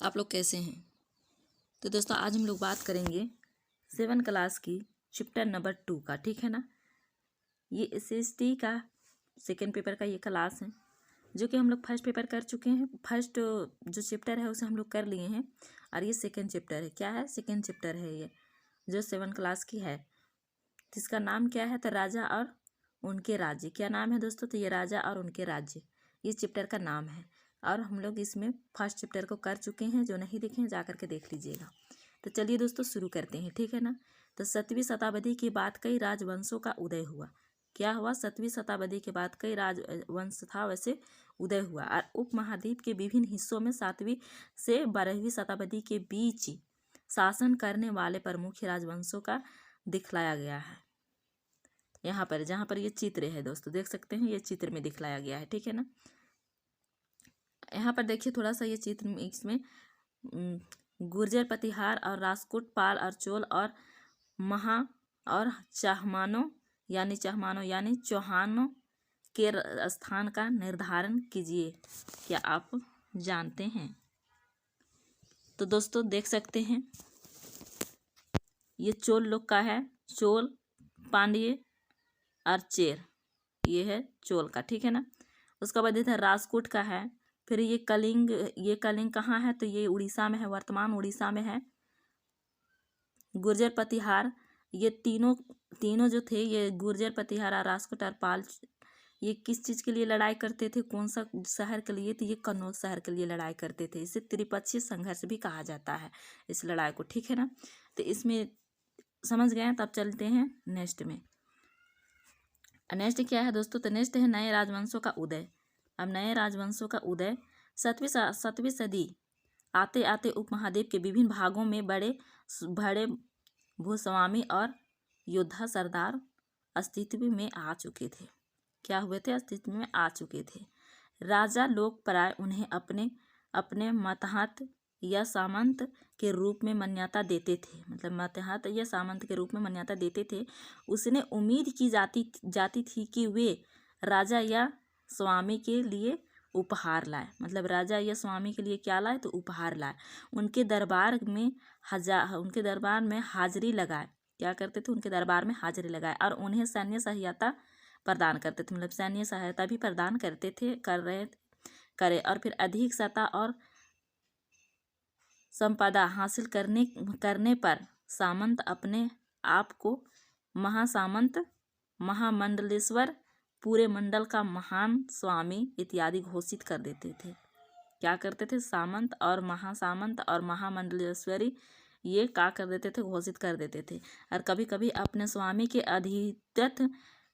आप लोग कैसे हैं। तो दोस्तों आज हम लोग बात करेंगे 7 क्लास की चैप्टर नंबर 2 का। ठीक है ना। ये SST का सेकेंड पेपर का ये क्लास है जो कि हम लोग फर्स्ट पेपर कर चुके हैं। फर्स्ट जो चैप्टर है उसे हम लोग कर लिए हैं और ये सेकेंड चैप्टर है। क्या है? सेकेंड चैप्टर है ये जो 7 क्लास की है। जिसका नाम क्या है? तो राजा और उनके राज्य। क्या नाम है दोस्तों? तो ये राजा और उनके राज्य ये चैप्टर का नाम है। और हम लोग इसमें फर्स्ट चैप्टर को कर चुके हैं। जो नहीं देखे जा करके देख लीजिएगा। तो चलिए दोस्तों शुरू करते हैं। ठीक है ना। तो 7वीं शताब्दी के बाद कई राजवंशों का उदय हुआ। क्या हुआ? 7वीं शताब्दी के बाद कई राजवंश था वैसे उदय हुआ और उपमहाद्वीप के विभिन्न हिस्सों में 7वीं से 12वीं शताब्दी के बीच शासन करने वाले प्रमुख राजवंशों का दिखलाया गया है। यहाँ पर जहाँ पर ये चित्र है दोस्तों देख सकते हैं, ये चित्र में दिखलाया गया है। ठीक है ना। यहाँ पर देखिए थोड़ा सा ये चित्र में इसमें गुर्जर, प्रतिहार और राजपूत, पाल और चोल और महा और चाहमानों यानी चौहानों के स्थान का निर्धारण कीजिए। क्या आप जानते हैं? तो दोस्तों देख सकते हैं ये चोल लोग का है। चोल, पांड्य और चेर, ये है चोल का। ठीक है ना। उसका बाद इधर राजपूत का है। फिर ये कलिंग कहाँ है? तो ये उड़ीसा में है, वर्तमान उड़ीसा में है। गुर्जर, प्रतिहार, ये तीनों जो थे, ये गुर्जर, प्रतिहार और राजपूत और पाल, ये किस चीज़ के लिए लड़ाई करते थे? कौन सा शहर के लिए? तो ये कन्नौज शहर के लिए लड़ाई करते थे। इसे त्रिपक्षीय संघर्ष भी कहा जाता है इस लड़ाई को। ठीक है ना। तो इसमें समझ गए। तब चलते हैं नेक्स्ट में। नेक्स्ट क्या है दोस्तों? तो नेक्स्ट है नए राजवंशों का उदय। अब नए राजवंशों का उदय 7वीं सदी आते आते उपमहाद्वीप के विभिन्न भागों में बड़े बड़े भूस्वामी और योद्धा सरदार अस्तित्व में आ चुके थे। क्या हुए थे? अस्तित्व में आ चुके थे। राजा लोग प्राय उन्हें अपने अपने मतहत या सामंत के रूप में मान्यता देते थे। मतलब मतहत या सामंत के रूप में मान्यता देते थे। उसने उम्मीद की जाती थी कि वे राजा या स्वामी के लिए उपहार लाए। मतलब राजा या स्वामी के लिए क्या लाए? तो उपहार लाए। उनके दरबार में हाजिरी लगाए। क्या करते थे? उनके दरबार में हाजिरी लगाए और उन्हें सैन्य सहायता प्रदान करते थे। मतलब सैन्य सहायता भी प्रदान करते थे, करे और फिर अधिक सत्ता और संपदा हासिल करने पर सामंत अपने आप को महासामंत, महामंडलेश्वर, पूरे मंडल का महान स्वामी इत्यादि घोषित कर देते थे। क्या करते थे? सामंत और महासामंत और महामंडलेश्वरी ये क्या कर देते थे? घोषित कर देते थे। और कभी कभी अपने स्वामी के आधिपत्य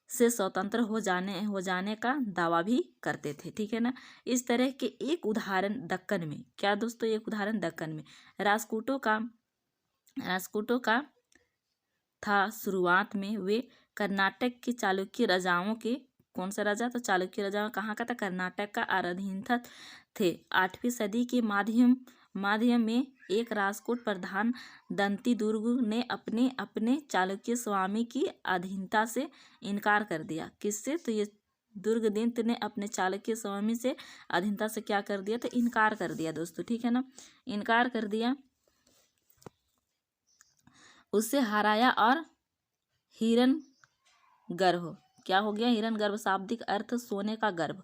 से स्वतंत्र हो जाने का दावा भी करते थे। ठीक है ना। इस तरह के एक उदाहरण दक्कन में। क्या दोस्तों? एक उदाहरण दक्कन में राजपूतों का था। शुरुआत में वे कर्नाटक के चालुक्य राजाओं के, कौन सा राजा? तो चालुक्य राजा कहाँ का था? कर्नाटक का अधीन थे। 8वीं सदी के माध्य में एक राजपूत प्रधान दंती दुर्ग ने अपने चालुक्य स्वामी की अधीनता से इनकार कर दिया। किससे? तो ये दुर्गदंत ने अपने चालुक्य स्वामी से अधीनता से क्या कर दिया? तो इनकार कर दिया दोस्तों। ठीक है ना। इनकार कर दिया, उससे हराया और हिरण गर्भ। क्या हो गया? हिरण गर्भ शाब्दिक अर्थ सोने का गर्भ।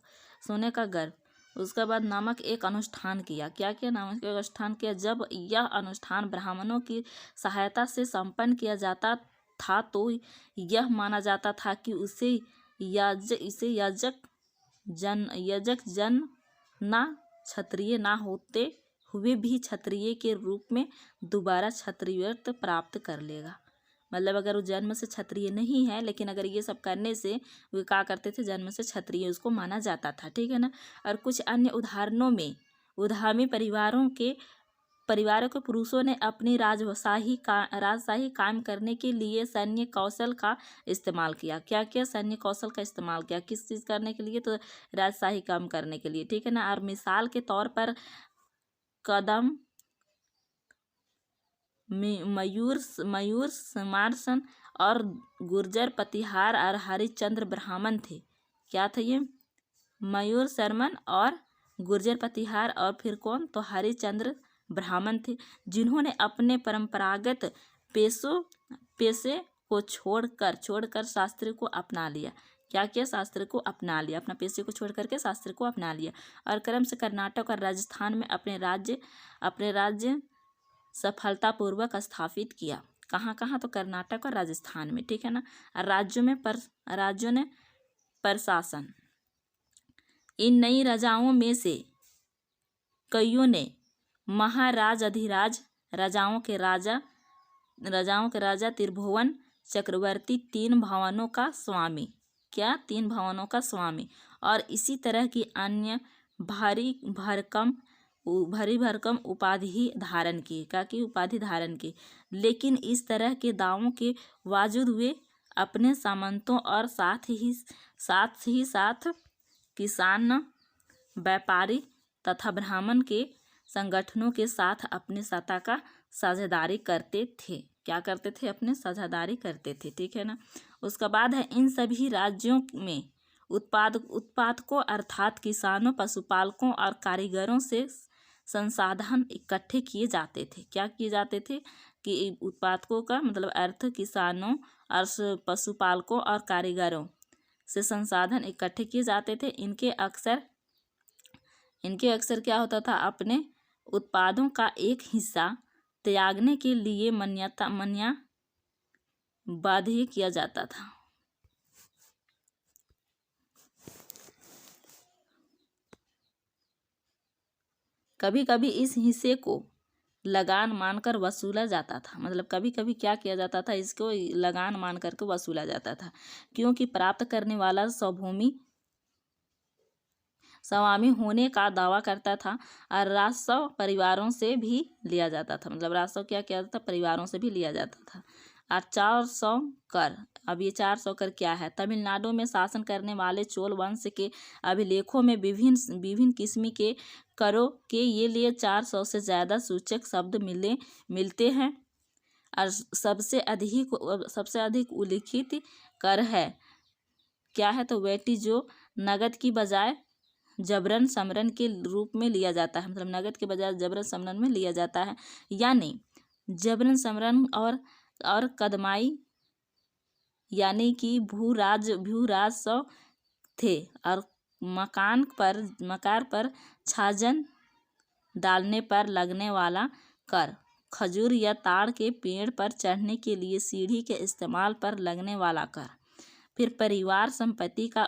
उसके बाद नामक एक अनुष्ठान किया। क्या किया? नामक एक अनुष्ठान किया। जब यह अनुष्ठान ब्राह्मणों की सहायता से संपन्न किया जाता था तो यह माना जाता था कि इसे याजक जन ना क्षत्रिय ना होते हुए भी क्षत्रिय के रूप में दोबारा क्षत्रियत्व प्राप्त कर लेगा। मतलब अगर वो जन्म से क्षत्रिय नहीं है, लेकिन अगर ये सब करने से वे क्या करते थे? जन्म से क्षत्रिय उसको माना जाता था। ठीक है ना। और कुछ अन्य उदाहरणों में उद्यमी परिवारों के पुरुषों ने अपनी राजशाही कायम करने के लिए सैन्य कौशल का इस्तेमाल किया। क्या किया? सैन्य कौशल का इस्तेमाल किया। किस चीज़ करने के लिए? तो राजशाही काम करने के लिए। ठीक है ना। और मिसाल के तौर पर कदम मयूर समारसन और गुर्जर, प्रतिहार और हरिश्चंद्र ब्राह्मण थे। क्या थे ये? मयूर शर्मन और गुर्जर, प्रतिहार और फिर कौन? तो हरिश्चंद्र ब्राह्मण थे, जिन्होंने अपने परंपरागत पेशे को छोड़कर शास्त्र को अपना लिया। क्या किया? शास्त्र को अपना लिया, अपना पेशे को छोड़ करके शास्त्र को अपना लिया और क्रम से कर्नाटक और राजस्थान में अपने राज्य सफलतापूर्वक स्थापित किया। कहाँ? तो कर्नाटक और राजस्थान में, ठीक है ना। राज्यों ने प्रशासन, इन नई राजाओं में से कईयों ने महाराज अधिराज राजाओं के राजा त्रिभुवन चक्रवर्ती 3 भवनों का स्वामी, क्या 3 भवनों का स्वामी, और इसी तरह की अन्य भारी भरकम उपाधि धारण की, उपाधि धारण की। लेकिन इस तरह के दावों के बावजूद वे अपने सामंतों और साथ ही साथ किसान, व्यापारी तथा ब्राह्मण के संगठनों के साथ अपनी सत्ता का साझेदारी करते थे। क्या करते थे? अपने साझेदारी करते थे, ठीक है ना। उसका बाद है, इन सभी राज्यों में उत्पादकों अर्थात किसानों, पशुपालकों और कारीगरों से संसाधन इकट्ठे किए जाते थे। क्या किए जाते थे? कि उत्पादकों का मतलब अर्थ किसानों और पशुपालकों और कारीगरों से संसाधन इकट्ठे किए जाते थे। इनके अक्सर क्या होता था? अपने उत्पादों का एक हिस्सा त्यागने के लिए बाध्य किया जाता था। कभी कभी इस हिस्से को लगान मानकर वसूला जाता था। मतलब कभी कभी क्या किया जाता था? इसको लगान मान करके वसूला जाता था, क्योंकि प्राप्त करने वाला स्वामी होने का दावा करता था और राजस्व परिवारों से भी लिया जाता था। मतलब राजस्व क्या किया जाता था? परिवारों से भी लिया जाता था। और 400 कर, अब ये 400 कर क्या है? तमिलनाडु में शासन करने वाले चोल वंश के अभिलेखों में विभिन्न किस्म के करों के ये लिए 400 से ज़्यादा सूचक शब्द मिलते हैं। और सबसे अधिक उल्लिखित कर है क्या है? तो वैटी, जो नगद की बजाय जबरन समरन के रूप में लिया जाता है। मतलब नगद के बजाय जबरन समरन में लिया जाता है, यानी जबरन समरन और कदमाई यानी कि भूराजस्व थे। और मकान पर छाजन डालने पर लगने वाला कर, खजूर या ताड़ के पेड़ पर चढ़ने के लिए सीढ़ी के इस्तेमाल पर लगने वाला कर, फिर परिवार संपत्ति का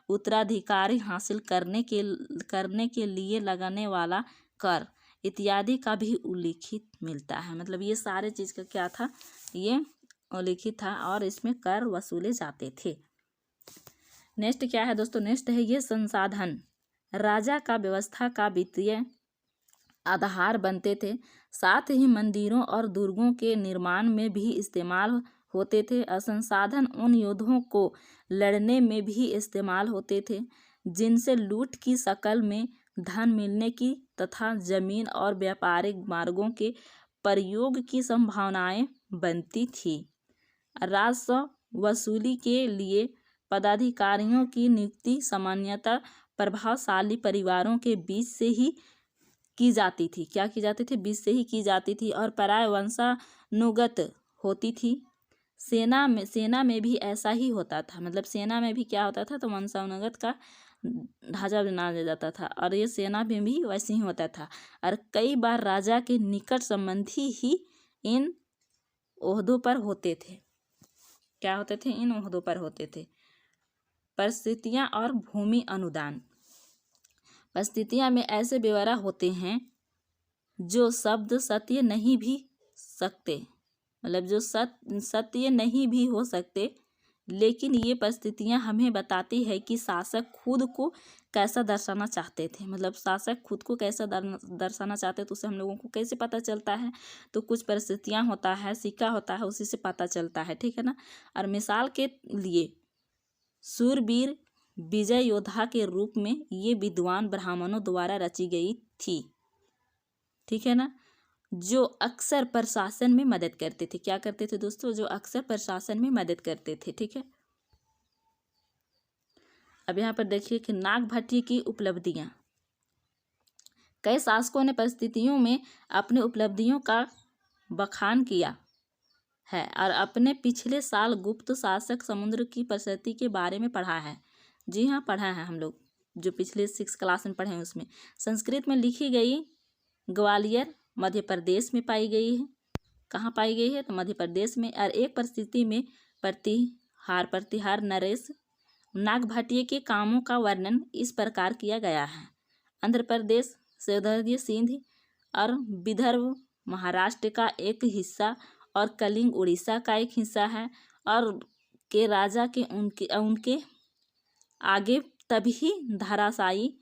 उत्तराधिकारी हासिल करने के लिए लगने वाला कर इत्यादि का भी उल्लिखित मिलता है। मतलब ये सारे चीज़ का क्या था? ये उल्लिखित था और इसमें कर वसूले जाते थे। नेक्स्ट क्या है दोस्तों? नेक्स्ट है ये संसाधन राजा का व्यवस्था का वित्तीय आधार बनते थे। साथ ही मंदिरों और दुर्गों के निर्माण में भी इस्तेमाल होते थे। संसाधन उन योद्धों को लड़ने में भी इस्तेमाल होते थे जिनसे लूट की शक्ल में धन मिलने की तथा जमीन और व्यापारिक मार्गों के प्रयोग की संभावनाएं बनती थी। राजस्व वसूली के लिए पदाधिकारियों की नियुक्ति सामान्यतः प्रभावशाली परिवारों के बीच से ही की जाती थी। क्या की जाती थी? बीच से ही की जाती थी और पराय वंशानुगत होती थी। सेना में भी ऐसा ही होता था। मतलब सेना में भी क्या होता था? तो वंशानुगत का ढांचा बना जाता था और ये सेना में भी वैसे ही होता था। और कई बार राजा के निकट संबंधी ही इन ओहदों पर होते थे। क्या होते थे? इन ओहदों पर होते थे। परिस्थितियां और भूमि अनुदान। परिस्थितियां में ऐसे ब्यौरा होते हैं जो शब्द सत्य नहीं भी सकते, मतलब जो सत्य नहीं भी हो सकते, लेकिन ये परिस्थितियां हमें बताती है कि शासक खुद को कैसा दर्शाना चाहते थे। मतलब शासक खुद को कैसा दर्शाना चाहते तो उसे हम लोगों को कैसे पता चलता है? तो कुछ परिस्थितियां होता है, सिक्का होता है, उसी से पता चलता है, ठीक है ना। और मिसाल के लिए सूरवीर विजय योद्धा के रूप में ये विद्वान ब्राह्मणों द्वारा रची गई थी, ठीक है ना, जो अक्सर प्रशासन में मदद करते थे। क्या करते थे दोस्तों? जो अक्सर प्रशासन में मदद करते थे, ठीक है। अब यहाँ पर देखिए कि नागभट्टी की उपलब्धियाँ। कई शासकों ने परिस्थितियों में अपनी उपलब्धियों का बखान किया है और अपने पिछले साल गुप्त शासक समुद्र की परिस्थिति के बारे में पढ़ा है। जी हाँ, पढ़ा है हम लोग, जो पिछले 6 क्लास में पढ़े हैं उसमें। संस्कृत में लिखी गई ग्वालियर मध्य प्रदेश में पाई गई है। कहाँ पाई गई है? तो मध्य प्रदेश में। और एक परिस्थिति में प्रतिहार नरेश नागभट्टिया के कामों का वर्णन इस प्रकार किया गया है। आंध्र प्रदेश, सौंदर्य सिंध और विदर्भ महाराष्ट्र का एक हिस्सा और कलिंग उड़ीसा का एक हिस्सा है। और के राजा के उनके आगे तभी धराशायी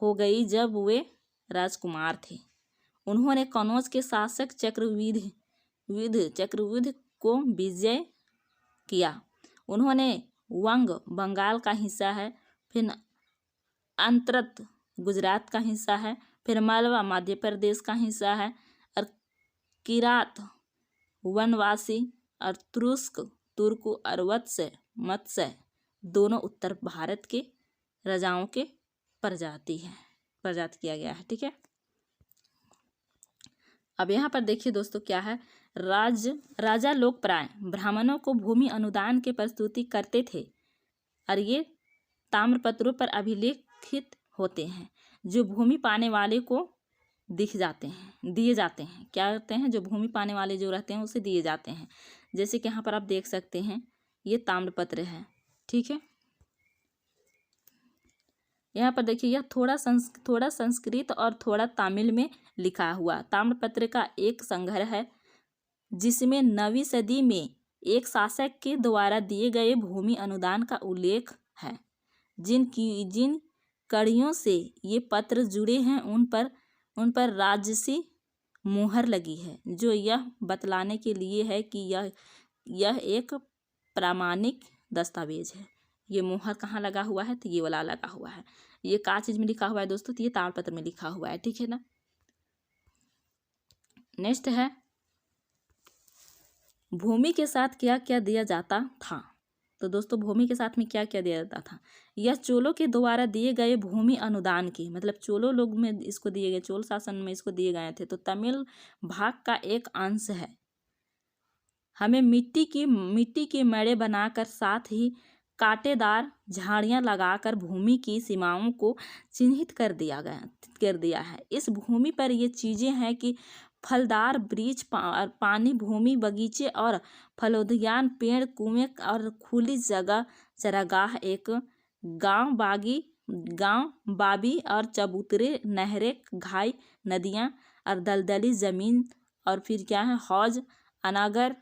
हो गई जब वे राजकुमार थे। उन्होंने कनौज के शासक चक्रवृद्ध को विजय किया। उन्होंने वंग बंगाल का हिस्सा है, फिर अंतरत गुजरात का हिस्सा है, फिर मालवा मध्य प्रदेश का हिस्सा है, और किरात वनवासी और तुर्क और मत्स्य दोनों उत्तर भारत के राजाओं के प्रजाति किया गया है। ठीक है, अब यहाँ पर देखिए दोस्तों क्या है। राजा लोग प्राय ब्राह्मणों को भूमि अनुदान के प्रस्तुति करते थे और ये ताम्रपत्रों पर अभिलेखित होते हैं, जो भूमि पाने वाले को दिए जाते हैं। क्या करते हैं? जो भूमि पाने वाले जो रहते हैं उसे दिए जाते हैं। जैसे कि यहाँ पर आप देख सकते हैं, ये ताम्रपत्र है। ठीक है, यहाँ पर देखिए, यह थोड़ा संस्कृत और थोड़ा तमिल में लिखा हुआ ताम्रपत्र का एक संग्रह है, जिसमें 9वीं सदी में एक शासक के द्वारा दिए गए भूमि अनुदान का उल्लेख है। जिन कड़ियों से ये पत्र जुड़े हैं उन पर राजसी मुहर लगी है, जो यह बतलाने के लिए है कि यह एक प्रामाणिक दस्तावेज है। ये मुहर कहाँ लगा हुआ है? तो ये वाला लगा हुआ है। ये क्या चीज में लिखा हुआ है दोस्तों? तो ये ताड़पत्र में लिखा हुआ है। ठीक है ना। नेक्स्ट है, भूमि के साथ क्या क्या दिया जाता था? तो दोस्तों भूमि के साथ में क्या क्या दिया जाता था? यह चोलों के द्वारा दिए गए भूमि अनुदान की, मतलब चोलों लोग में इसको दिए गए, चोल शासन में इसको दिए गए थे, तो तमिल भाग का एक अंश है। हमें मिट्टी के मेड़े बनाकर साथ ही कांटेदार झाड़ियां लगाकर भूमि की सीमाओं को चिन्हित कर दिया है। इस भूमि पर ये चीजें हैं कि फलदार वृक्ष, पानी, भूमि, बगीचे और फलोद्यान, पेड़, कुएं और खुली जगह, चरागाह, एक गांव बाबी और चबूतरे, नहरें, घाई, नदियां और दलदली जमीन, और फिर क्या है, हौज, अनागर,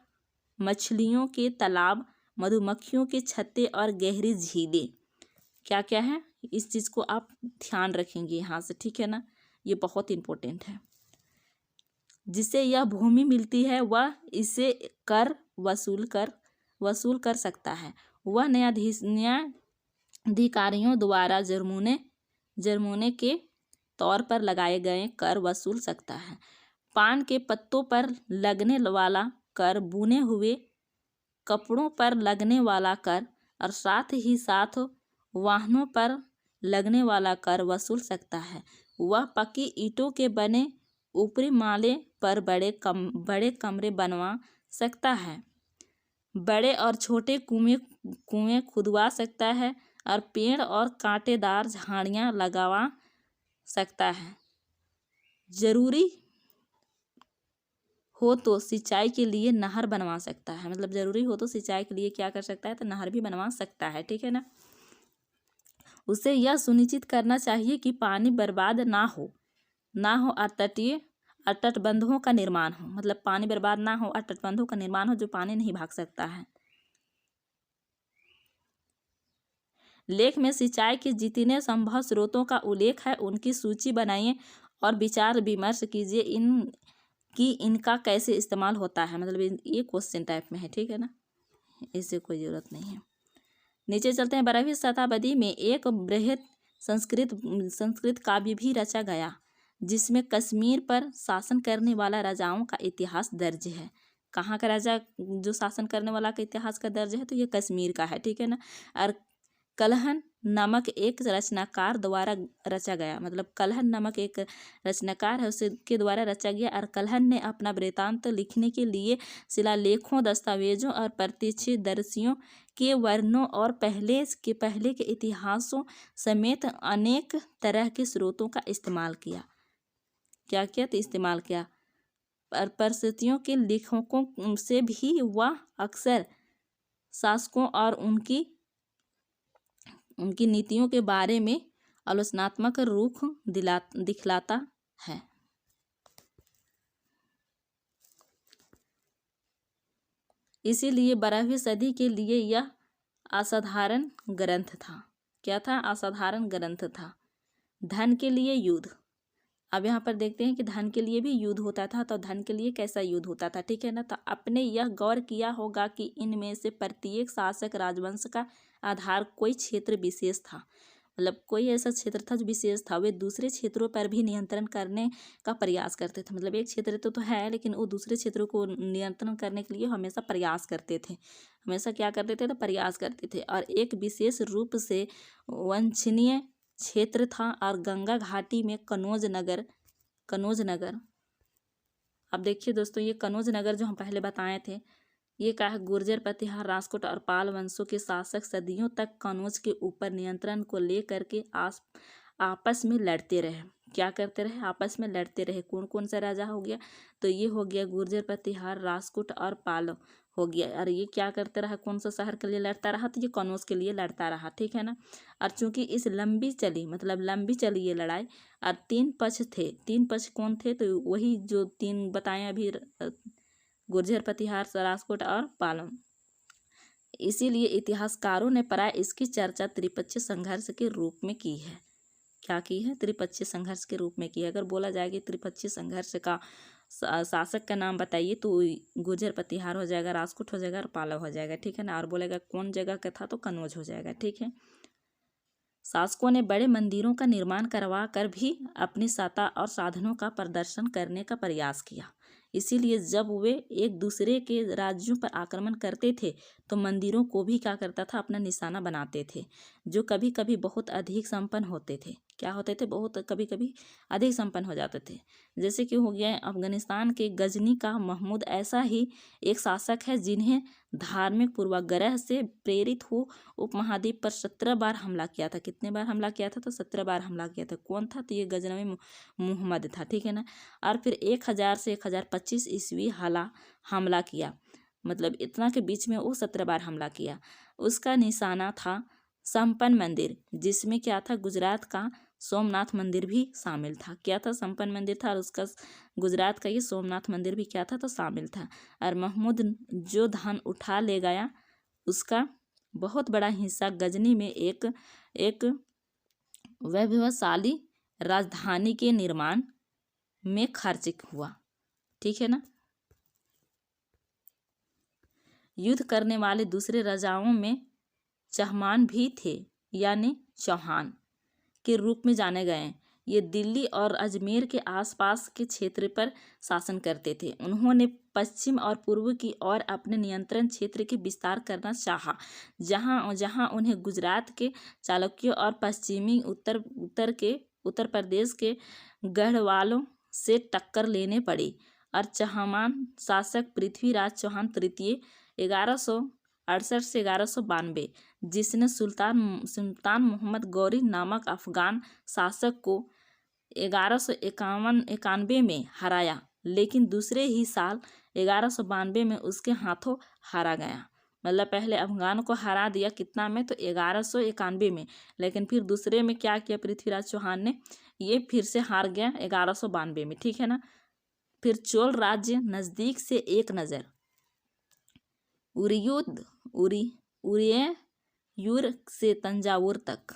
मछलियों के तालाब, मधुमक्खियों के छत्ते और गहरी झीलें। क्या क्या है, इस चीज को आप ध्यान रखेंगे यहाँ से। ठीक है ना, ये बहुत इंपॉर्टेंट है। जिसे यह भूमि मिलती है वह इसे कर वसूल कर सकता है। वह न्यायाधिकारियों द्वारा जुर्माने के तौर पर लगाए गए कर वसूल सकता है। पान के पत्तों पर लगने वाला कर, बुने हुए कपड़ों पर लगने वाला कर और साथ ही साथ वाहनों पर लगने वाला कर वसूल सकता है। वह पक्की ईंटों के बने ऊपरी माले पर बड़े कमरे बनवा सकता है, बड़े और छोटे कुएं खुदवा सकता है और पेड़ और कांटेदार झाड़ियां लगवा सकता है। जरूरी हो तो सिंचाई के लिए नहर बनवा सकता है, मतलब जरूरी हो तो सिंचाई के लिए क्या कर सकता है, तो नहर भी बनवा सकता है। ठीक है ना। उसे यह सुनिश्चित करना चाहिए कि पानी बर्बाद ना हो और तटबंधों का निर्माण हो, मतलब पानी बर्बाद ना हो और तटबंधों का निर्माण हो जो पानी नहीं भाग सकता है। लेख में सिंचाई के जितने संभव स्रोतों का उल्लेख है उनकी सूची बनाइए और विचार विमर्श कीजिए कि इनका कैसे इस्तेमाल होता है, मतलब ये क्वेश्चन टाइप में है। ठीक है ना, इससे कोई ज़रूरत नहीं है। नीचे चलते हैं। 12वीं शताब्दी में एक बृहद संस्कृत काव्य भी रचा गया, जिसमें कश्मीर पर शासन करने वाला राजाओं का इतिहास दर्ज है। कहाँ का राजा जो शासन करने वाला का इतिहास का दर्ज है, तो ये कश्मीर का है। ठीक है ना। और कलहन नामक एक रचनाकार द्वारा रचा गया। मतलब कल्हण नामक एक रचनाकार है, उसके द्वारा रचा गया। और कल्हण ने अपना वृत्तांत लिखने के लिए शिलालेखों, दस्तावेजों और प्रत्यक्षदर्शियों के वर्णनों और पहले के इतिहासों समेत अनेक तरह के स्रोतों का इस्तेमाल किया। क्या किया? तो इस्तेमाल किया। परिस्थितियों के लेखकों से भी वह अक्सर शासकों और उनकी नीतियों के बारे में आलोचनात्मक रुख दिखलाता है। इसीलिए 12वीं सदी के लिए यह असाधारण ग्रंथ था। क्या था? असाधारण ग्रंथ था। धन के लिए युद्ध। अब यहाँ पर देखते हैं कि धन के लिए भी युद्ध होता था, तो धन के लिए कैसा युद्ध होता था, ठीक है ना। तो आपने यह गौर किया होगा कि इनमें से प्रत्येक शासक राजवंश का आधार कोई क्षेत्र विशेष था। मतलब कोई ऐसा क्षेत्र था जो विशेष था। वे दूसरे क्षेत्रों पर भी नियंत्रण करने का प्रयास करते थे। मतलब एक क्षेत्र तो है, लेकिन वो दूसरे क्षेत्रों को नियंत्रण करने के लिए हमेशा प्रयास करते थे। हमेशा क्या करते थे? तो प्रयास करते थे। और एक विशेष रूप से वांछनीय क्षेत्र था और गंगा घाटी में कनौज नगर। अब देखिए दोस्तों, ये कनौज नगर जो हम पहले बताए थे, ये क्या है? गुर्जर, प्रतिहार, राजपूत और पाल वंशों के शासक सदियों तक कनौज के ऊपर नियंत्रण को लेकर के आपस में लड़ते रहे। क्या करते रहे? आपस में लड़ते रहे। कौन कौन सा राजा हो गया? तो ये हो गया गुर्जर, प्रतिहार, राजपूत और पाल हो गया। और ये क्या करते रहा? कौन सा शहर के लिए लड़ता रहा? तो ये कनौज के लिए लड़ता रहा, ठीक है ना। और चूंकि इस लंबी चली ये लड़ाई, और 3 पक्ष थे। 3 पक्ष कौन थे? तो वही जो 3 बताए अभी, गुर्जर, प्रतिहार, राजपूत और पाल। इसीलिए इतिहासकारों ने प्राय इसकी चर्चा त्रिपक्षीय संघर्ष के रूप में की है। क्या की है? त्रिपक्षीय संघर्ष के रूप में की है। अगर बोला जाए कि त्रिपक्षीय संघर्ष का शासक का नाम बताइए, तो गुर्जर, प्रतिहार हो जाएगा, राजपूत हो जाएगा और पाल हो जाएगा, ठीक है ना। और बोलेगा कौन जगह का था, तो कनौज हो जाएगा, ठीक है। शासकों ने बड़े मंदिरों का निर्माण करवा कर भी अपनी सत्ता और साधनों का प्रदर्शन करने का प्रयास किया। इसीलिए जब वे एक दूसरे के राज्यों पर आक्रमण करते थे, तो मंदिरों को भी क्या करता था? अपना निशाना बनाते थे, जो कभी कभी बहुत अधिक संपन्न होते थे। क्या होते थे? बहुत कभी कभी अधिक संपन्न हो जाते थे। जैसे कि हो गया अफगानिस्तान के गजनी का महमूद, ऐसा ही एक शासक है जिन्हें धार्मिक पूर्वाग्रह से प्रेरित हो उपमहाद्वीप पर 17 बार हमला किया था। कितने बार हमला किया था? तो 17 बार हमला किया था। कौन था? तो ये गजनवी मुहम्मद था, ठीक है ना। और फिर 1000 से 1025 ईस्वी हमला किया। मतलब इतना के बीच में वो 17 बार हमला किया। उसका निशाना था संपन्न मंदिर, जिसमें क्या था? गुजरात का सोमनाथ मंदिर भी शामिल था। क्या था? संपन्न मंदिर था, और उसका गुजरात का ये सोमनाथ मंदिर भी क्या था? तो शामिल था। और महमूद जो धन उठा ले गया, उसका बहुत बड़ा हिस्सा गजनी में एक वैभवशाली राजधानी के निर्माण में खर्च हुआ, ठीक है ना। युद्ध करने वाले दूसरे राजाओं में चहमान भी थे, यानी चौहान के रूप में जाने गए। ये दिल्ली और अजमेर के आसपास के क्षेत्र पर शासन करते थे। उन्होंने पश्चिम और पूर्व की ओर अपने नियंत्रण क्षेत्र के विस्तार करना चाहा, जहां उन्हें गुजरात के चालुक्यों और पश्चिमी उत्तर प्रदेश के गढ़वालों से टक्कर लेने पड़ी। और चहमान शासक पृथ्वीराज चौहान तृतीय 1168 से 1192, जिसने सुल्तान मोहम्मद गौरी नामक अफगान शासक को 1191 में हराया, लेकिन दूसरे ही साल 1192 में उसके हाथों हारा गया। मतलब पहले अफगान को हरा दिया कितना में? तो 1191 में। लेकिन फिर दूसरे में क्या किया पृथ्वीराज चौहान ने? ये फिर से हार गया 1192 में, ठीक है ना। फिर चोल राज्य नजदीक से एक नज़र। उरियूर से तंजावुर तक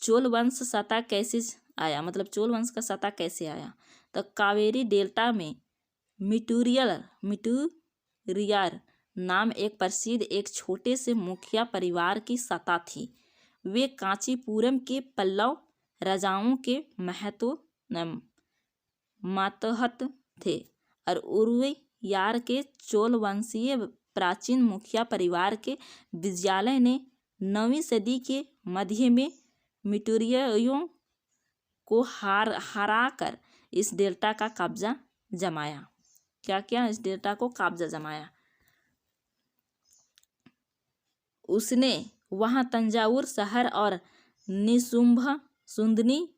चोल वंश सत्ता कैसे आया? मतलब चोल वंश का सत्ता कैसे आया? तो कावेरी डेल्टा में मिटूरियर नाम एक प्रसिद्ध एक छोटे से मुखिया परिवार की सत्ता थी। वे कांचीपुरम के पल्लव राजाओं के मातहत थे, और उरुयार के चोल वंशीय प्राचीन मुखिया परिवार के विजयालय ने 9वीं सदी के मध्य में मिटूरियों को हरा कर इस डेल्टा का कब्जा जमाया। क्या क्या? इस डेल्टा को कब्जा जमाया। उसने वहां तंजावुर शहर और निशुंभ सुंदनी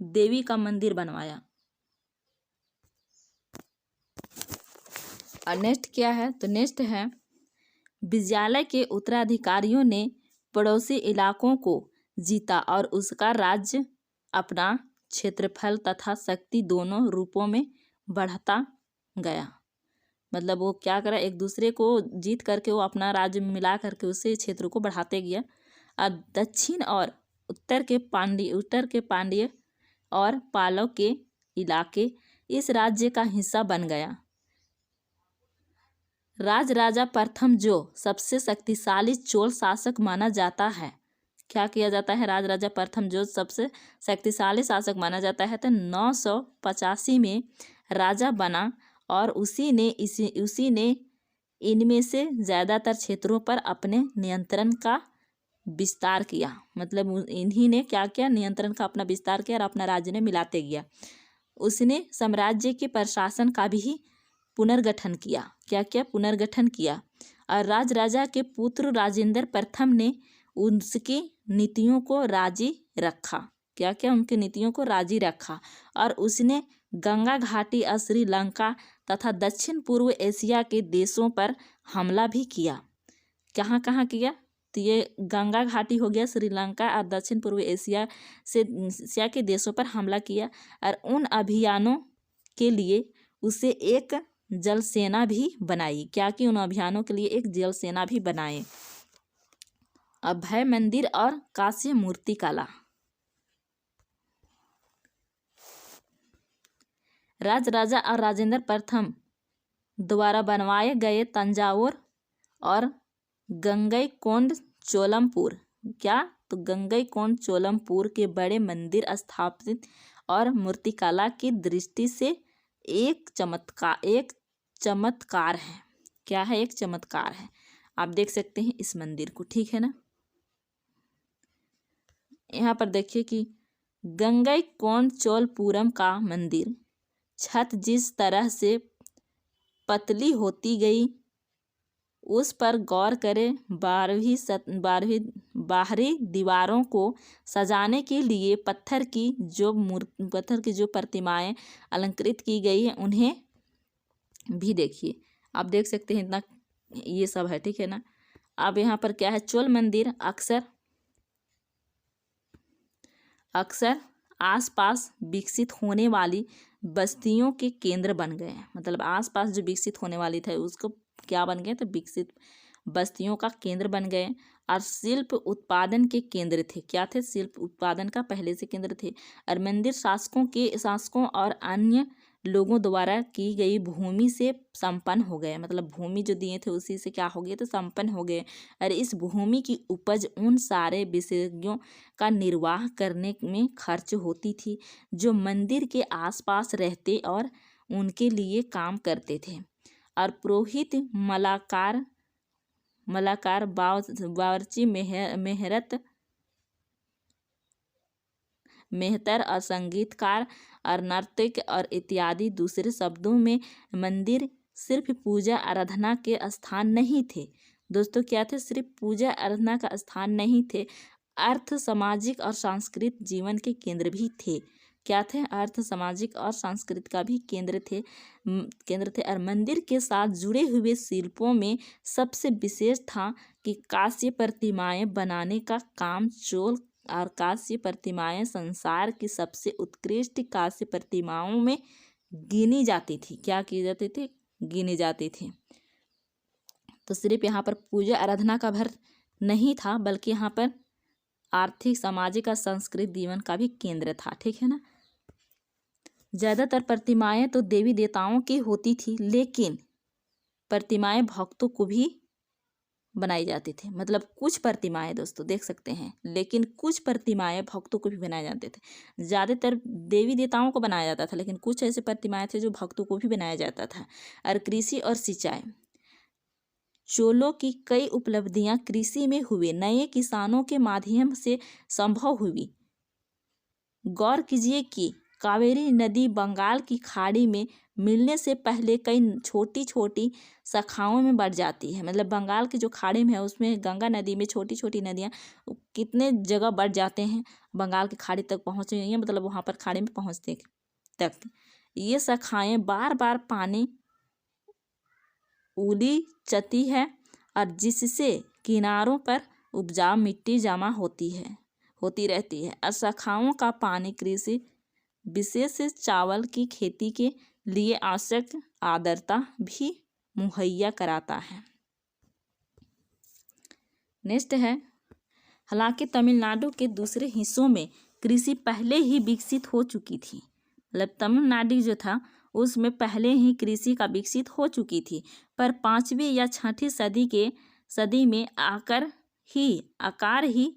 देवी का मंदिर बनवाया। और नेक्स्ट क्या है? तो नेक्स्ट है विजयालय के उत्तराधिकारियों ने पड़ोसी इलाकों को जीता और उसका राज्य अपना क्षेत्रफल तथा शक्ति दोनों रूपों में बढ़ता गया। मतलब वो क्या करा, एक दूसरे को जीत करके वो अपना राज्य मिला करके उसे क्षेत्र को बढ़ाते गया। और दक्षिण और उत्तर के पांड्य और पालव के इलाके इस राज्य का हिस्सा बन गया। राजा प्रथम जो सबसे शक्तिशाली चोल शासक माना जाता है, क्या किया जाता है? राजा प्रथम जो सबसे शक्तिशाली शासक माना जाता है तो 985 में राजा बना और उसी ने इनमें से ज़्यादातर क्षेत्रों पर अपने नियंत्रण का विस्तार किया। मतलब इन्हीं ने क्या किया? नियंत्रण का अपना विस्तार किया और अपना राज्य ने मिलाते गया। उसने साम्राज्य के प्रशासन का भी पुनर्गठन किया। क्या क्या? पुनर्गठन किया। और राजा के पुत्र राजेंद्र प्रथम ने उसकी नीतियों को राजी रखा। क्या क्या? उनकी नीतियों को राजी रखा। और उसने गंगा घाटी और श्रीलंका तथा दक्षिण पूर्व एशिया के देशों पर हमला भी किया। कहाँ कहाँ किया? तो ये गंगा घाटी हो गया, श्रीलंका और दक्षिण पूर्व एशिया के देशों पर हमला किया। और उन अभियानों के लिए उसे एक जल सेना भी बनाई। क्या कि उन अभियानों के लिए एक जल सेना भी बनाए। अभय मंदिर और कांस्य मूर्ति कला। राजा और राजेंद्र प्रथम द्वारा बनवाए गए तंजावुर और गंगईकोंड चोलमपुर, क्या? तो गंगईकोंड चोलमपुर के बड़े मंदिर स्थापित और मूर्तिकला की दृष्टि से एक चमत्कार है। क्या है? एक चमत्कार है। आप देख सकते हैं इस मंदिर को, ठीक है ना। यहाँ पर देखिए कि गंगईकोंड चोलपुरम का मंदिर छत जिस तरह से पतली होती गई उस पर गौर करें। बाहरी दीवारों को सजाने के लिए पत्थर की जो प्रतिमाएं अलंकृत की गई हैं उन्हें भी देखिए। आप देख सकते हैं इतना ये सब है, ठीक है ना। अब यहाँ पर क्या है? चोल मंदिर अक्सर आसपास विकसित होने वाली बस्तियों के केंद्र बन गए हैं। मतलब आसपास जो विकसित होने वाली थे उसको क्या बन गए? तो विकसित बस्तियों का केंद्र बन गए। और शिल्प उत्पादन के केंद्र थे। क्या थे? शिल्प उत्पादन का पहले से केंद्र थे। और मंदिर शासकों और अन्य लोगों द्वारा की गई भूमि से संपन्न हो गए। मतलब भूमि जो दिए थे उसी से क्या हो गए? तो संपन्न हो गए। और इस भूमि की उपज उन सारे विशेषज्ञों का निर्वाह करने में खर्च होती थी जो मंदिर के आसपास रहते और उनके लिए काम करते थे। और पुरोहित, मलाकार, बावर्ची, मेहतर और संगीतकार और नर्तक और इत्यादि। दूसरे शब्दों में मंदिर सिर्फ पूजा आराधना के स्थान नहीं थे। दोस्तों क्या थे? सिर्फ पूजा आराधना का स्थान नहीं थे, अर्थ, सामाजिक और सांस्कृतिक जीवन के केंद्र भी थे। क्या थे? अर्थ, सामाजिक और सांस्कृतिक का भी केंद्र थे। और मंदिर के साथ जुड़े हुए शिल्पों में सबसे विशेष था कि कांस्य प्रतिमाएं बनाने का काम चोल और कांस्य प्रतिमाएं संसार की सबसे उत्कृष्ट कांस्य प्रतिमाओं में गिनी जाती थी। क्या की जाती थी? गिनी जाती थी। तो सिर्फ यहाँ पर पूजा आराधना का भर नहीं था बल्कि यहाँ पर आर्थिक, सामाजिक और सांस्कृतिक जीवन का भी केंद्र था, ठीक है ना। ज़्यादातर प्रतिमाएं तो देवी देवताओं की होती थी, लेकिन प्रतिमाएं भक्तों को भी बनाई जाती थी। मतलब कुछ प्रतिमाएं दोस्तों देख सकते हैं, लेकिन कुछ प्रतिमाएं भक्तों को भी बनाए जाते थे। ज़्यादातर देवी देवताओं को बनाया जाता था, लेकिन कुछ ऐसे प्रतिमाएं थे जो भक्तों को भी बनाया जाता था। और कृषि और सिंचाई, चोलों की कई उपलब्धियां कृषि में हुए नए किसानों के माध्यम से संभव हुई। गौर कीजिए कि कावेरी नदी बंगाल की खाड़ी में मिलने से पहले कई छोटी छोटी शाखाओं में बढ़ जाती है। मतलब बंगाल की जो खाड़ी में है उसमें गंगा नदी में छोटी छोटी नदियाँ कितने जगह बढ़ जाते हैं, बंगाल की खाड़ी तक पहुँच गई हैं, मतलब वहाँ पर खाड़ी में पहुँचते तक ये शाखाएँ बार बार पानी उलीचती है और जिससे किनारों पर उपजाऊ मिट्टी जमा होती रहती है। और शाखाओं का पानी कृषि विशेष चावल की खेती के लिए आवश्यक आर्द्रता भी मुहैया कराता है। नेक्स्ट है, हालांकि तमिलनाडु के दूसरे हिस्सों में कृषि पहले ही विकसित हो चुकी थी। मतलब तमिलनाडु जो था उसमें पहले ही कृषि का विकसित हो चुकी थी, पर 5वीं या 6ठी सदी में आकार ही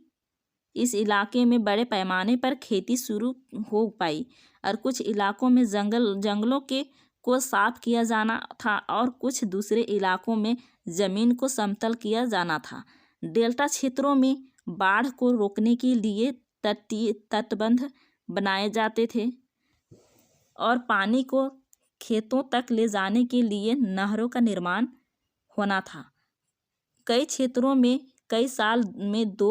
इस इलाके में बड़े पैमाने पर खेती शुरू हो पाई और कुछ इलाकों में जंगलों को साफ किया जाना था और कुछ दूसरे इलाकों में जमीन को समतल किया जाना था। डेल्टा क्षेत्रों में बाढ़ को रोकने के लिए तटबंध बनाए जाते थे और पानी को खेतों तक ले जाने के लिए नहरों का निर्माण होना था। कई क्षेत्रों में कई साल में 2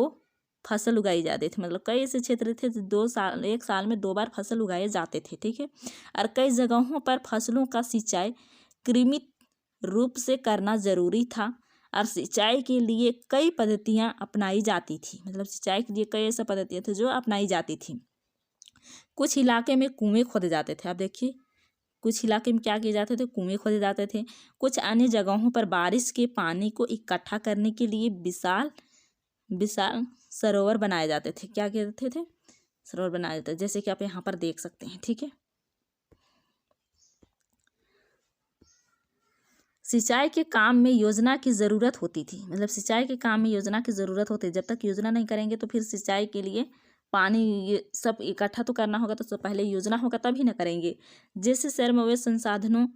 फसल उगाई जाती थी। मतलब कई ऐसे क्षेत्र थे एक साल में 2 बार फसल उगाए जाते थे, ठीक है। और कई जगहों पर फसलों का सिंचाई क्रमिक रूप से करना जरूरी था और सिंचाई के लिए कई पद्धतियां अपनाई जाती थी। मतलब सिंचाई के लिए कई ऐसा पद्धतियां थी जो अपनाई जाती थी। कुछ इलाके में कुएं खोदे जाते थे। आप देखिए, कुछ इलाके में क्या किए जाते थे, कुएं खोदे जाते थे। कुछ अन्य जगहों पर बारिश के पानी को इकट्ठा करने के लिए विशाल सरोवर बनाए जाते थे। क्या कहते थे? सरोवर बनाए जाते थे, जैसे कि आप यहाँ पर देख सकते हैं, ठीक है। सिंचाई के काम में योजना की ज़रूरत होती थी। मतलब सिंचाई के काम में योजना की ज़रूरत होती है। जब तक योजना नहीं करेंगे तो फिर सिंचाई के लिए पानी ये सब इकट्ठा तो करना होगा, तो सब पहले योजना होगा तभी ना करेंगे। जैसे शहर में वे संसाधनों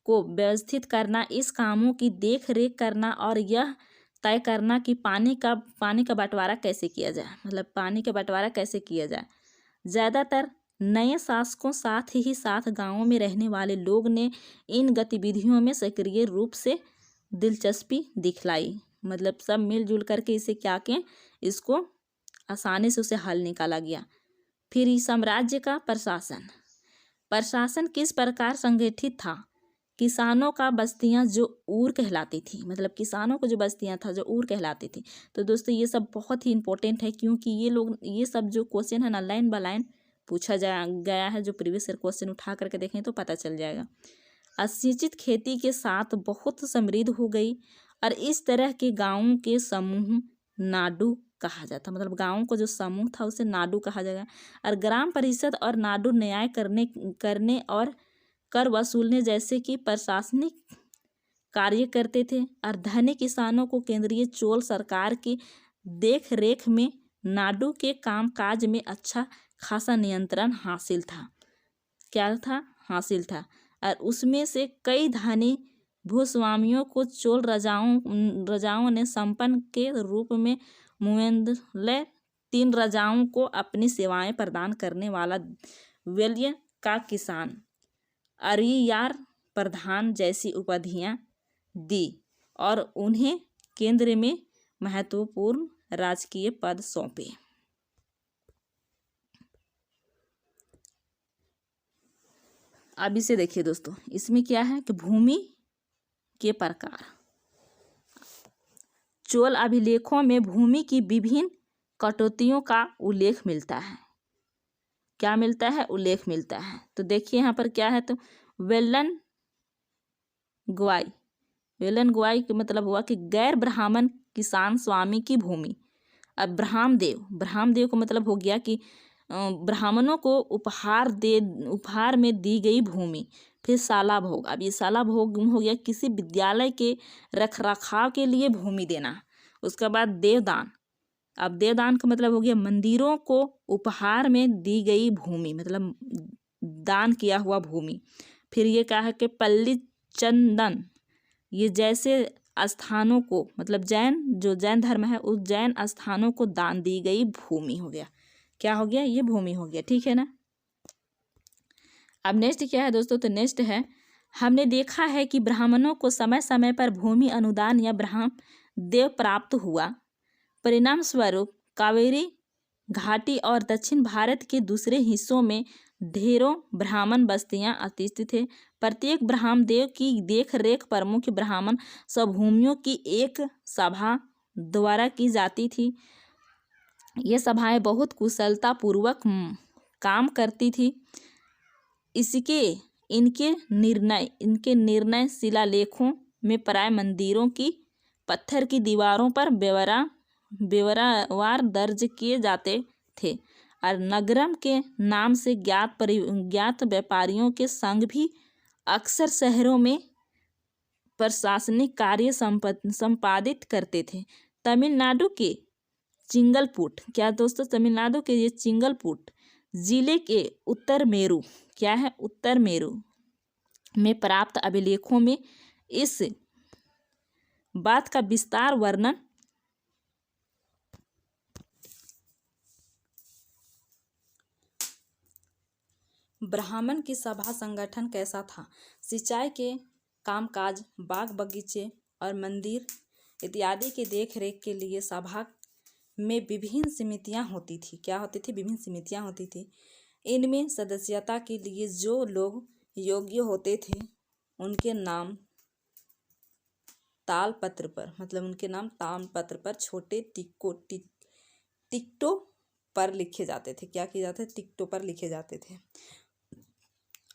को व्यवस्थित करना, इस कामों की देख रेख करना और यह तय करना कि पानी का बंटवारा कैसे किया जाए। मतलब पानी का बंटवारा कैसे किया जाए। ज़्यादातर नए शासकों साथ ही साथ गाँवों में रहने वाले लोग ने इन गतिविधियों में सक्रिय रूप से दिलचस्पी दिखलाई। मतलब सब मिलजुल करके इसे क्या किए, इसको आसानी से उसे हल निकाला गया। फिर इस साम्राज्य का प्रशासन किस प्रकार संगठित था। किसानों का बस्तियां जो ऊर कहलाती थी। मतलब किसानों को जो बस्तियां था जो ऊर कहलाती थी। तो दोस्तों ये सब बहुत ही इंपॉर्टेंट है, क्योंकि ये सब जो क्वेश्चन है ना लाइन बाय लाइन पूछा गया है। जो प्रीवियस ईयर क्वेश्चन उठा करके देखें तो पता चल जाएगा। असिंचित खेती के साथ बहुत समृद्ध हो गई और इस तरह के गाँवों के समूह नाडु कहा जाता। मतलब गाँवों को जो समूह था उसे नाडु कहा जाएगा। और ग्राम परिषद और नाडु न्याय करने और कर वसूलने जैसे कि प्रशासनिक कार्य करते थे। और धनी किसानों को केंद्रीय चोल सरकार की देख रेख में नाडु के कामकाज में अच्छा खासा नियंत्रण हासिल था। क्या था? हासिल था। और उसमें से कई धनी भूस्वामियों को चोल राजाओं ने संपन्न के रूप में मुएंदले 3 राजाओं को अपनी सेवाएं प्रदान करने वाला वेल्य का किसान अरियार प्रधान जैसी उपाधियां दी और उन्हें केंद्र में महत्वपूर्ण राजकीय पद सौंपे। अब इसे देखिए दोस्तों, इसमें क्या है कि भूमि के प्रकार। चोल अभिलेखों में भूमि की विभिन्न कटौतियों का उल्लेख मिलता है। क्या मिलता है? उल्लेख मिलता है। तो देखिए यहाँ पर क्या है, तो वेलन गुआई का मतलब हुआ कि गैर ब्राह्मण किसान स्वामी की भूमि। अब ब्राह्मदेव का मतलब हो गया कि ब्राह्मणों को उपहार में दी गई भूमि। फिर शाला भोग। अब ये शाला भोग हो गया किसी विद्यालय के रखरखाव के लिए भूमि देना। उसके बाद देवदान। अब देवदान का मतलब हो गया मंदिरों को उपहार में दी गई भूमि, मतलब दान किया हुआ भूमि। फिर ये क्या है कि पल्ली चंदन, ये जैसे स्थानों को, मतलब जैन धर्म है उस जैन स्थानों को दान दी गई भूमि हो गया। क्या हो गया? ये भूमि हो गया, ठीक है ना। अब नेक्स्ट क्या है दोस्तों? तो नेक्स्ट है, हमने देखा है कि ब्राह्मणों को समय समय पर भूमि अनुदान या ब्राह्म देव प्राप्त हुआ। परिणाम स्वरूप कावेरी घाटी और दक्षिण भारत के दूसरे हिस्सों में ढेरों ब्राह्मण बस्तियां अस्तित्व थे। प्रत्येक ब्राह्मण देव की देख रेख प्रमुख ब्राह्मण स्वभूमियों की एक सभा द्वारा की जाती थी। ये सभाएं बहुत कुशलता पूर्वक काम करती थी। इनके निर्णय शिलालेखों में प्राय मंदिरों की पत्थर की दीवारों पर ब्यौरावार दर्ज किए जाते थे और नगरम के नाम से ज्ञात व्यापारियों के संघ भी अक्सर शहरों में प्रशासनिक कार्य संपादित करते थे। तमिलनाडु के चिंगलपुट, क्या दोस्तों? तमिलनाडु के ये चिंगलपुट जिले के उत्तर मेरू, क्या है? उत्तर मेरू में प्राप्त अभिलेखों में इस बात का विस्तार वर्णन ब्राह्मण की सभा संगठन कैसा था। सिंचाई के कामकाज, बाग बगीचे और मंदिर इत्यादि की देखरेख के लिए सभा में विभिन्न समितियां होती थी। क्या होती थी? विभिन्न समितियां होती थी। इनमें सदस्यता के लिए जो लोग योग्य होते थे उनके नाम तालपत्र पर, मतलब उनके नाम तालपत्र पर छोटे टिकटों पर लिखे जाते थे। क्या किए जाते थे? टिकटों पर लिखे जाते थे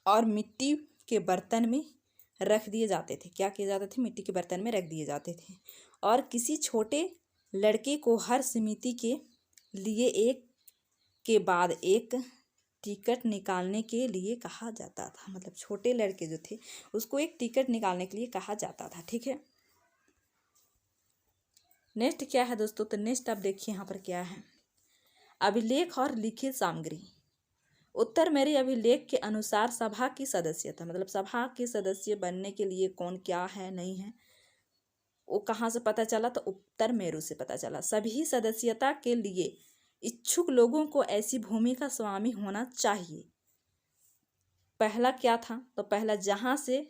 और मिट्टी के बर्तन में रख दिए जाते थे। क्या किए जाते थे? मिट्टी के बर्तन में रख दिए जाते थे और किसी छोटे लड़के को हर समिति के लिए एक के बाद एक टिकट निकालने के लिए कहा जाता था। मतलब छोटे लड़के जो थे उसको एक टिकट निकालने के लिए कहा जाता था, ठीक है। नेक्स्ट क्या है दोस्तों? तो नेक्स्ट आप देखिए यहाँ पर क्या है, अभिलेख और लिखित सामग्री। उत्तर मेरे अभिलेख के अनुसार सभा की सदस्यता, मतलब सभा के सदस्य बनने के लिए कौन क्या है नहीं है वो कहाँ से पता चला? तो उत्तर मेरू से पता चला। सभी सदस्यता के लिए इच्छुक लोगों को ऐसी भूमि का स्वामी होना चाहिए। पहला क्या था? तो पहला जहाँ से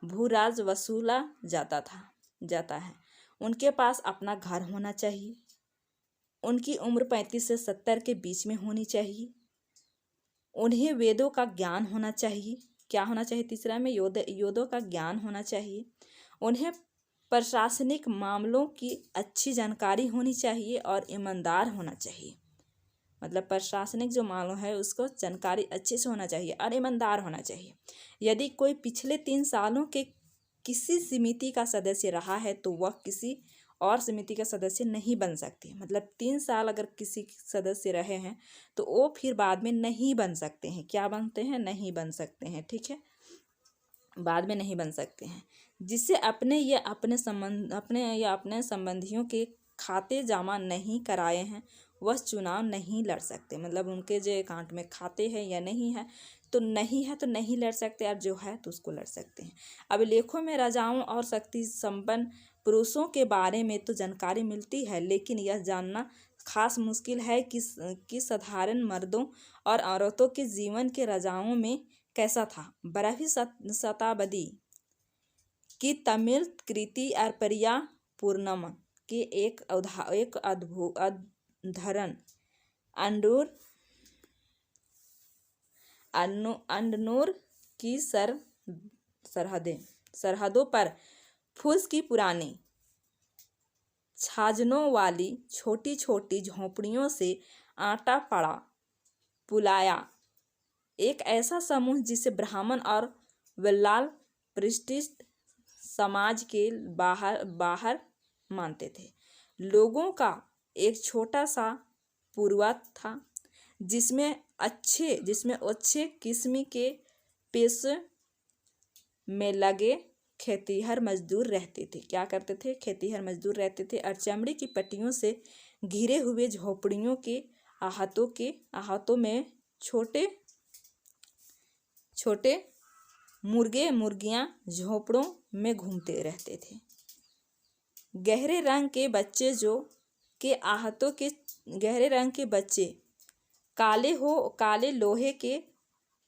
भूराज वसूला जाता है उनके पास अपना घर होना चाहिए। उनकी उम्र 35 से 70 के बीच में होनी चाहिए। उन्हें वेदों का ज्ञान होना चाहिए। क्या होना चाहिए? तीसरा में वेदों का ज्ञान होना चाहिए। उन्हें प्रशासनिक मामलों की अच्छी जानकारी होनी चाहिए और ईमानदार होना चाहिए। मतलब प्रशासनिक जो मामला है उसको जानकारी अच्छे से होना चाहिए और ईमानदार होना चाहिए। यदि कोई पिछले 3 सालों के किसी समिति का सदस्य रहा है तो वह किसी और समिति का सदस्य नहीं बन सकती। मतलब 3 साल अगर किसी सदस्य रहे हैं तो वो फिर बाद में नहीं बन सकते हैं। क्या बनते हैं? नहीं बन सकते हैं, ठीक है, बाद में नहीं बन सकते हैं। जिससे अपने या अपने संबंधियों के खाते जमा नहीं कराए हैं वह चुनाव नहीं लड़ सकते। मतलब उनके जो अकाउंट में खाते हैं या नहीं है तो नहीं लड़ सकते, और जो है तो उसको लड़ सकते हैं। अभिलेखों में राजाओं और शक्ति संपन्न पुरुषों के बारे में तो जानकारी मिलती है, लेकिन यह जानना खास मुश्किल है कि साधारण मर्दों और औरतों के जीवन के राजाओं में कैसा था। 12वीं शताब्दी की तमिल कृति अर्परिया पूर्णम के एक उदाहरण अंडनूर की सरहदों पर फूस की पुरानी छाजनों वाली छोटी छोटी झोपड़ियों से आटा पड़ा पुलाया एक ऐसा समूह जिसे ब्राह्मण और वल्लाल प्रतिष्ठित समाज के बाहर मानते थे। लोगों का एक छोटा सा पूर्वा था जिसमें अच्छे किस्म के पेशे में लगे खेतीहर मजदूर रहते थे। क्या करते थे? खेतीहर मजदूर रहते थे। और चमड़ी की पट्टियों से घिरे हुए झोपड़ियों के आहतों में छोटे मुर्गे मुर्गियां झोपड़ों में घूमते रहते थे। गहरे रंग के बच्चे जो के आहतों के गहरे रंग के बच्चे काले लोहे के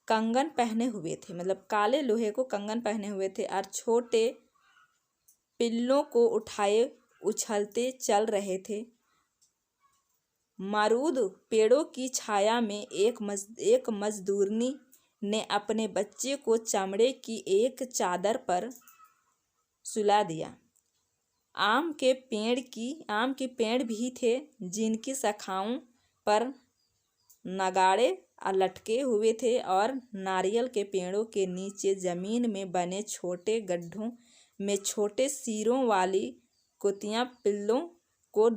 कंगन पहने हुए थे, मतलब काले लोहे को कंगन पहने हुए थे और छोटे पिल्लों को उठाए उछलते चल रहे थे। मरूद पेड़ों की छाया में एक मजदूरनी ने अपने बच्चे को चमड़े की एक चादर पर सुला दिया। आम के पेड़ भी थे जिनकी शाखाओं पर नगाड़े लटके हुए थे और नारियल के पेड़ों के नीचे जमीन में बने छोटे गड्ढों में छोटे सिरों वाली कुतियां पिल्लों को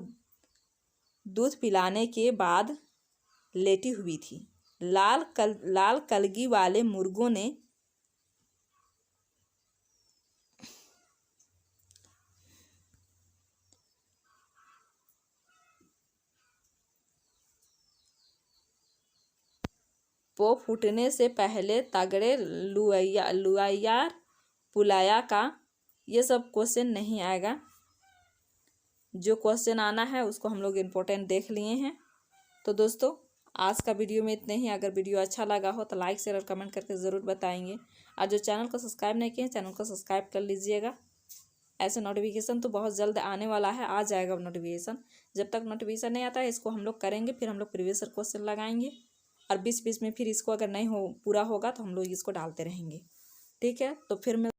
दूध पिलाने के बाद लेटी हुई थी। लाल कलगी वाले मुर्गों ने पो फूटने से पहले तगड़े लुआयार पुलाया का, ये सब क्वेश्चन नहीं आएगा। जो क्वेश्चन आना है उसको हम लोग इम्पोर्टेंट देख लिए हैं। तो दोस्तों आज का वीडियो में इतने ही। अगर वीडियो अच्छा लगा हो तो लाइक शेयर और कमेंट करके ज़रूर बताएंगे। और जो चैनल को सब्सक्राइब नहीं किए चैनल को सब्सक्राइब कर लीजिएगा। ऐसे नोटिफिकेशन तो बहुत जल्द आने वाला है, आ जाएगा नोटिफिकेशन। जब तक नोटिफिकेशन नहीं आता है इसको हम लोग करेंगे, फिर हम लोग प्रीवियस क्वेश्चन लगाएंगे और बीच बीच में फिर इसको अगर नहीं पूरा होगा तो हम लोग इसको डालते रहेंगे। ठीक है, तो फिर मैं